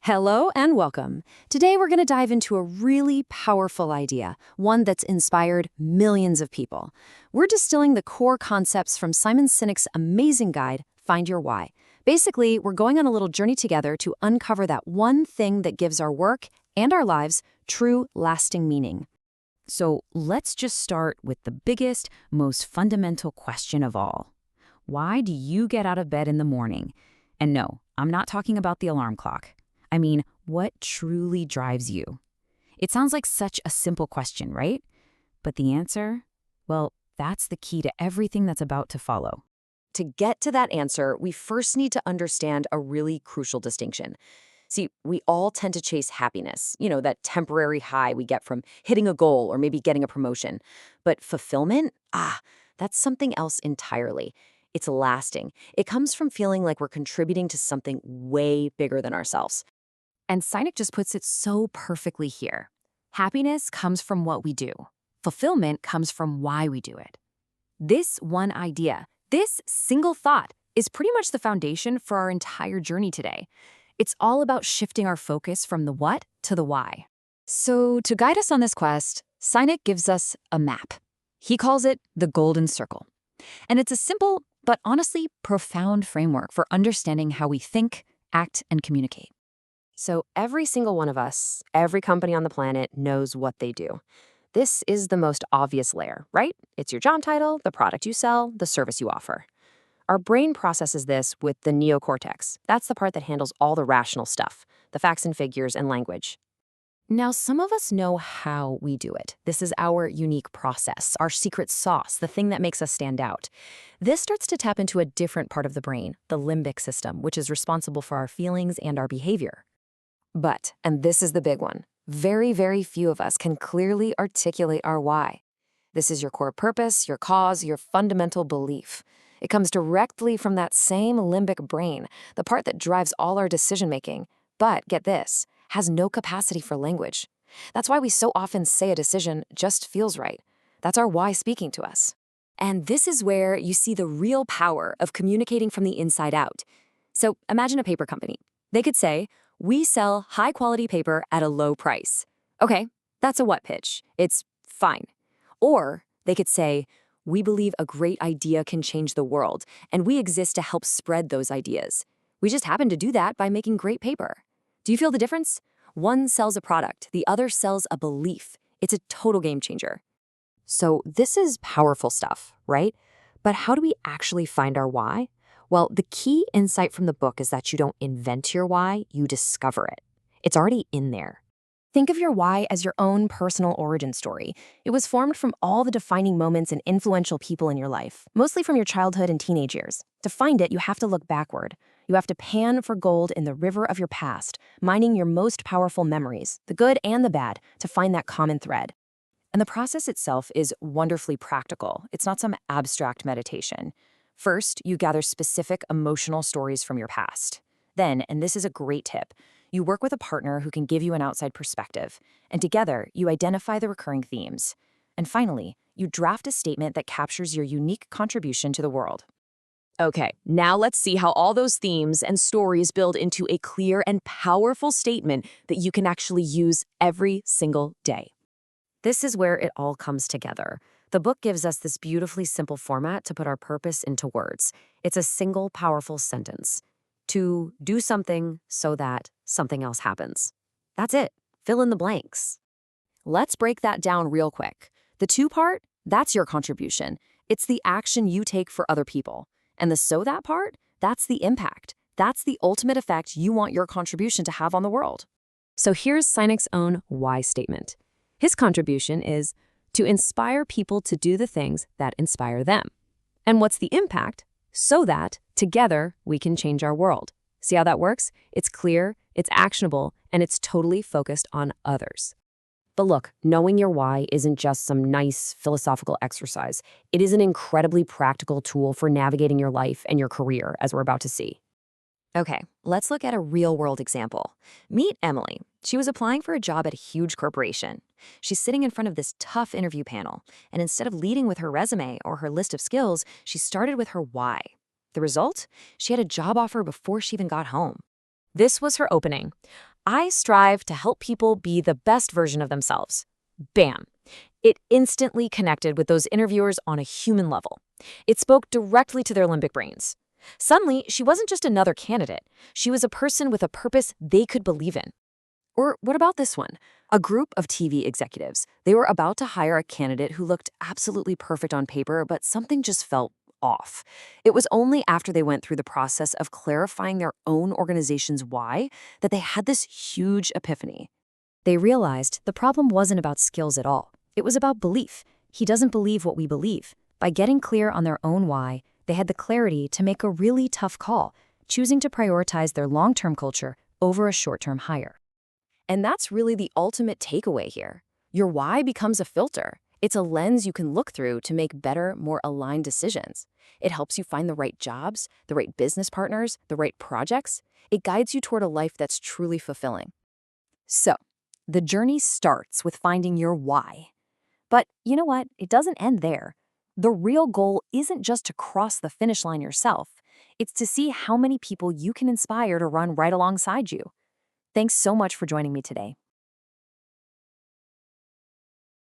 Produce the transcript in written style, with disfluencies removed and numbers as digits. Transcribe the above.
Hello and welcome. Today we're going to dive into a really powerful idea, one that's inspired millions of people. We're distilling the core concepts from Simon Sinek's amazing guide, Find Your Why. Basically, we're going on a little journey together to uncover that one thing that gives our work and our lives true, lasting meaning. So let's just start with the biggest, most fundamental question of all. Why do you get out of bed in the morning? And no, I'm not talking about the alarm clock. I mean, what truly drives you? It sounds like such a simple question, right? But the answer? Well, that's the key to everything that's about to follow. To get to that answer, we first need to understand a really crucial distinction. See, we all tend to chase happiness, that temporary high we get from hitting a goal or maybe getting a promotion. But fulfillment? That's something else entirely. It's lasting. It comes from feeling like we're contributing to something way bigger than ourselves. And Sinek just puts it so perfectly here. Happiness comes from what we do. Fulfillment comes from why we do it. This one idea, this single thought, is pretty much the foundation for our entire journey today. It's all about shifting our focus from the what to the why. So to guide us on this quest, Sinek gives us a map. He calls it the Golden Circle. And it's a simple, but honestly profound framework for understanding how we think, act, and communicate. So every single one of us, every company on the planet knows what they do. This is the most obvious layer, right? It's your job title, the product you sell, the service you offer. Our brain processes this with the neocortex. That's the part that handles all the rational stuff, the facts and figures and language. Now, some of us know how we do it. This is our unique process, our secret sauce, the thing that makes us stand out. This starts to tap into a different part of the brain, the limbic system, which is responsible for our feelings and our behavior. But, and this is the big one, very, very few of us can clearly articulate our why. This is your core purpose, your cause, your fundamental belief. It comes directly from that same limbic brain, the part that drives all our decision-making. But, get this, has no capacity for language. That's why we so often say a decision just feels right. That's our why speaking to us. And this is where you see the real power of communicating from the inside out. So imagine a paper company. They could say, we sell high-quality paper at a low price. Okay, that's a what pitch. It's fine. Or they could say, we believe a great idea can change the world, and we exist to help spread those ideas. We just happen to do that by making great paper. Do you feel the difference? One sells a product, the other sells a belief. It's a total game changer. So this is powerful stuff, right? But how do we actually find our why? Well, the key insight from the book is that you don't invent your why, you discover it. It's already in there. Think of your why as your own personal origin story. It was formed from all the defining moments and influential people in your life, mostly from your childhood and teenage years. To find it, you have to look backward. You have to pan for gold in the river of your past, mining your most powerful memories, the good and the bad, to find that common thread. And the process itself is wonderfully practical. It's not some abstract meditation. First, you gather specific emotional stories from your past. Then, and this is a great tip, you work with a partner who can give you an outside perspective, and together, you identify the recurring themes. And finally, you draft a statement that captures your unique contribution to the world. Okay, now let's see how all those themes and stories build into a clear and powerful statement that you can actually use every single day. This is where it all comes together. The book gives us this beautifully simple format to put our purpose into words. It's a single powerful sentence. To do something so that something else happens. That's it. Fill in the blanks. Let's break that down real quick. The to part, that's your contribution. It's the action you take for other people. And the so that part, that's the impact. That's the ultimate effect you want your contribution to have on the world. So here's Sinek's own why statement. His contribution is to inspire people to do the things that inspire them. And what's the impact? So that, together, we can change our world. See how that works? It's clear, it's actionable, and it's totally focused on others. But look, knowing your why isn't just some nice philosophical exercise. It is an incredibly practical tool for navigating your life and your career, as we're about to see. Okay, let's look at a real-world example. Meet Emily. She was applying for a job at a huge corporation. She's sitting in front of this tough interview panel, and instead of leading with her resume or her list of skills, she started with her why. The result? She had a job offer before she even got home. This was her opening. I strive to help people be the best version of themselves. Bam! It instantly connected with those interviewers on a human level. It spoke directly to their limbic brains. Suddenly, she wasn't just another candidate. She was a person with a purpose they could believe in. Or what about this one? A group of TV executives. They were about to hire a candidate who looked absolutely perfect on paper, but something just felt off. It was only after they went through the process of clarifying their own organization's why that they had this huge epiphany. They realized the problem wasn't about skills at all. It was about belief. He doesn't believe what we believe. By getting clear on their own why, they had the clarity to make a really tough call, choosing to prioritize their long-term culture over a short-term hire. And that's really the ultimate takeaway here. Your why becomes a filter. It's a lens you can look through to make better, more aligned decisions. It helps you find the right jobs, the right business partners, the right projects. It guides you toward a life that's truly fulfilling. So, the journey starts with finding your why. But you know what? It doesn't end there. The real goal isn't just to cross the finish line yourself. It's to see how many people you can inspire to run right alongside you. Thanks so much for joining me today.